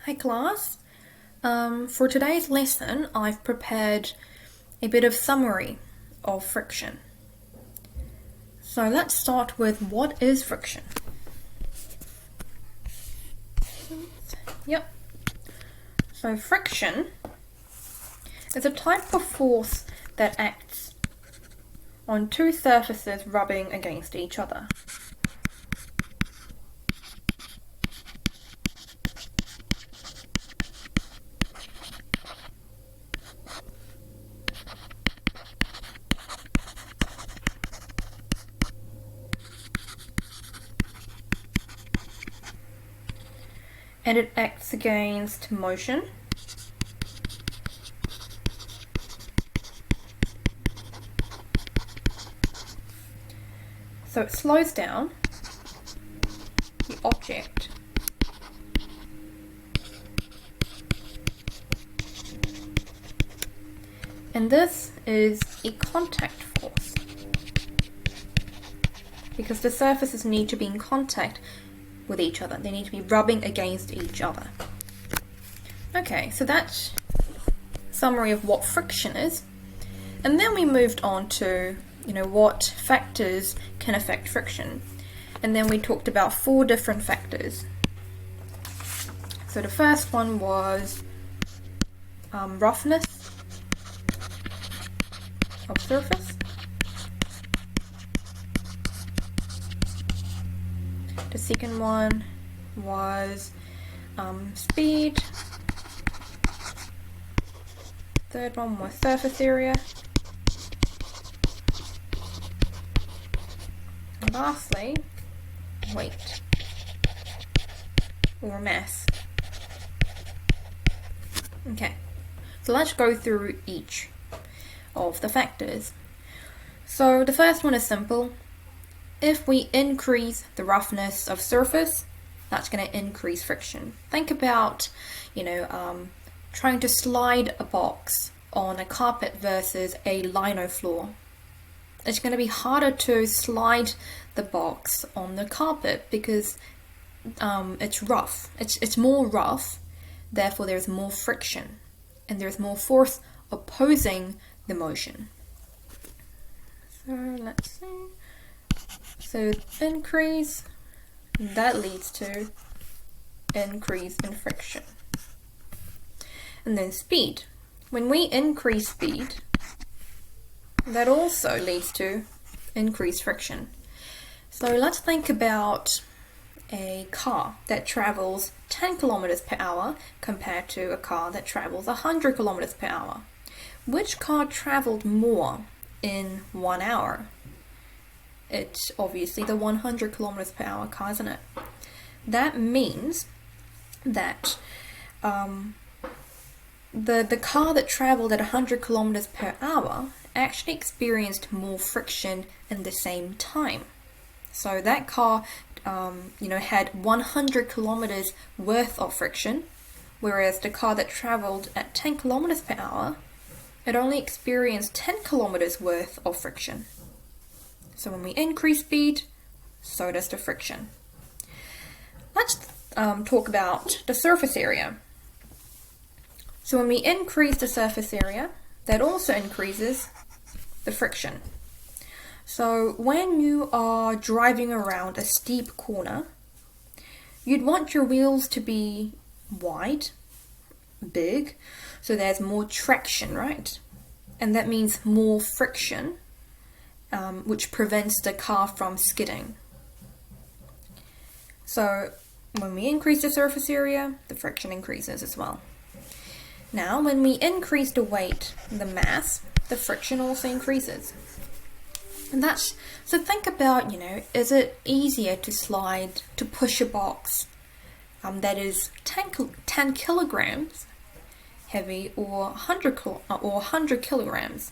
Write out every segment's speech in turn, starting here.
Hi class. For today's lesson, I've prepared a bit of summary of friction. So let's start with what is friction? Yep. So friction is a type of force that acts on two surfaces rubbing against each other. And it acts against motion. So it slows down the object and this is a contact force because the surfaces need to be in contact with each other. They need to be rubbing against each other. Okay, so that's summary of what friction is. And then we moved on to, what factors can affect friction. And then we talked about 4 different factors. So the first one was roughness of surface. The second one was speed. Third one was surface area. And lastly, weight or mass. Okay, so let's go through each of the factors. So the first one is simple. If we increase the roughness of surface, that's going to increase friction. Think about, trying to slide a box on a carpet versus a lino floor. It's going to be harder to slide the box on the carpet because it's rough. It's more rough, therefore there's more friction and there's more force opposing the motion. So let's see. So increase, that leads to increase in friction. And then speed. When we increase speed, that also leads to increased friction. So let's think about a car that travels 10 kilometers per hour compared to a car that travels 100 kilometers per hour. Which car traveled more in 1 hour? It's obviously the 100 kilometers per hour car, isn't it? That means that the car that traveled at 100 kilometers per hour actually experienced more friction in the same time. So that car, had 100 kilometers worth of friction, whereas the car that traveled at 10 kilometers per hour, it only experienced 10 kilometers worth of friction. So when we increase speed, so does the friction. Let's talk about the surface area. So when we increase the surface area, that also increases the friction. So when you are driving around a steep corner, you'd want your wheels to be wide, big, so there's more traction, right? And that means more friction, which prevents the car from skidding. So when we increase the surface area, the friction increases as well. Now, when we increase the weight, the mass, the friction also increases. And so think about, is it easier to push a box that is 10 kilograms heavy or 100 kilograms?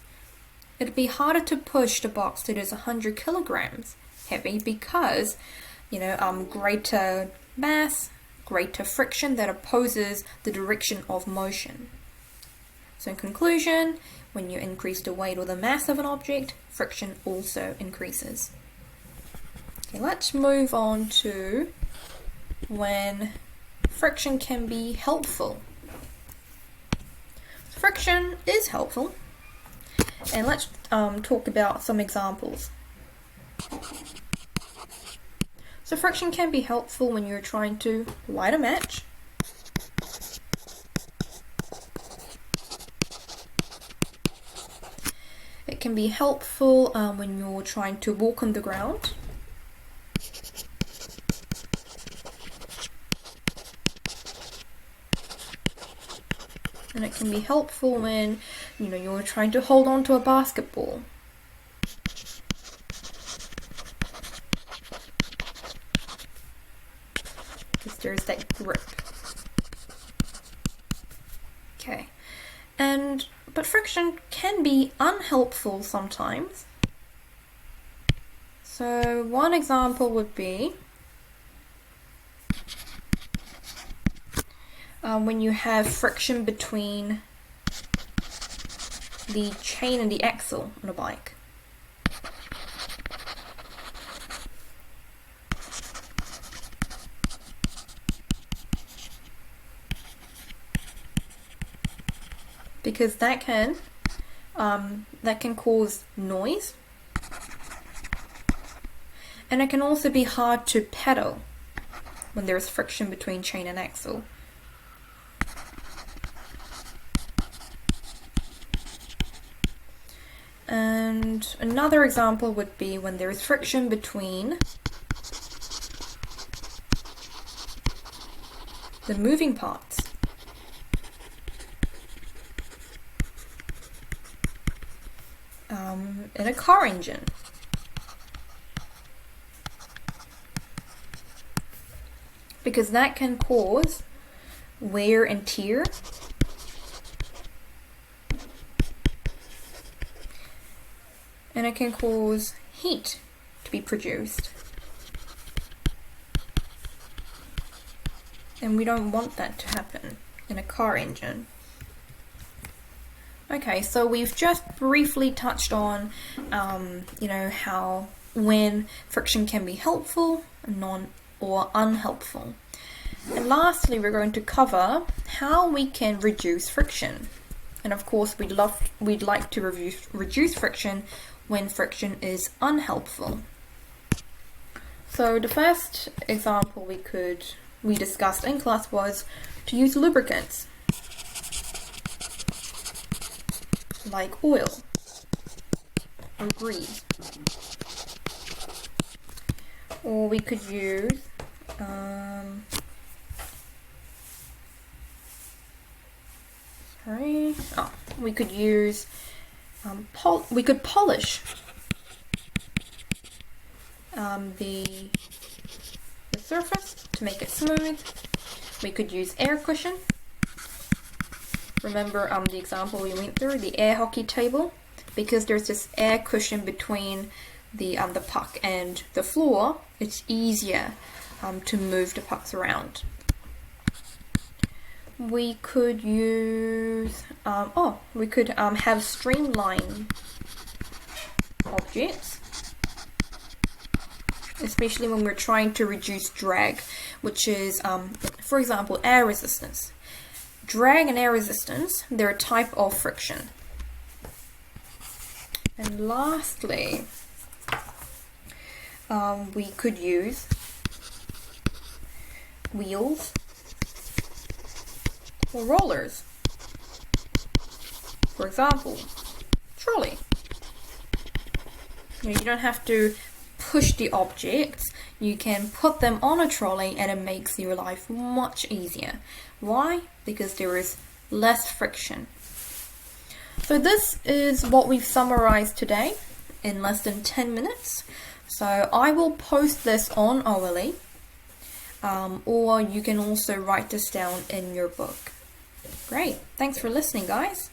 It'd be harder to push the box that is 100 kilograms heavy because, greater mass, greater friction that opposes the direction of motion. So in conclusion, when you increase the weight or the mass of an object, friction also increases. Okay, let's move on to when friction can be helpful? Friction is helpful, and let's talk about some examples. So friction can be helpful when you're trying to light a match. It can be helpful when you're trying to walk on the ground. And it can be helpful when you're trying to hold on to a basketball. Because there's that grip. Okay. But friction can be unhelpful sometimes. So one example would be when you have friction between the chain and the axle on a bike. Because that can cause noise, and it can also be hard to pedal when there is friction between chain and axle. And another example would be when there is friction between the moving parts. In a car engine. Because that can cause wear and tear. And it can cause heat to be produced. And we don't want that to happen in a car engine. Okay, so we've just briefly touched on, how when friction can be helpful, or unhelpful. And lastly, we're going to cover how we can reduce friction. And of course, we'd like to reduce friction when friction is unhelpful. So the first example we discussed in class was to use lubricants. Like oil or grease, or we could use we could use we could polish the surface to make it smooth. We could use air cushion. Remember the example we went through, the air hockey table, because there's this air cushion between the puck and the floor, it's easier to move the pucks around. We could use, have streamline objects, especially when we're trying to reduce drag, which is, for example, air resistance. Drag and air resistance, they're a type of friction. And lastly, we could use wheels or rollers. For example, trolley. You don't have to push the objects, you can put them on a trolley and it makes your life much easier. Why? Because there is less friction. So this is what we've summarized today in less than 10 minutes. So I will post this on OLE, or you can also write this down in your book. Great. Thanks for listening, guys.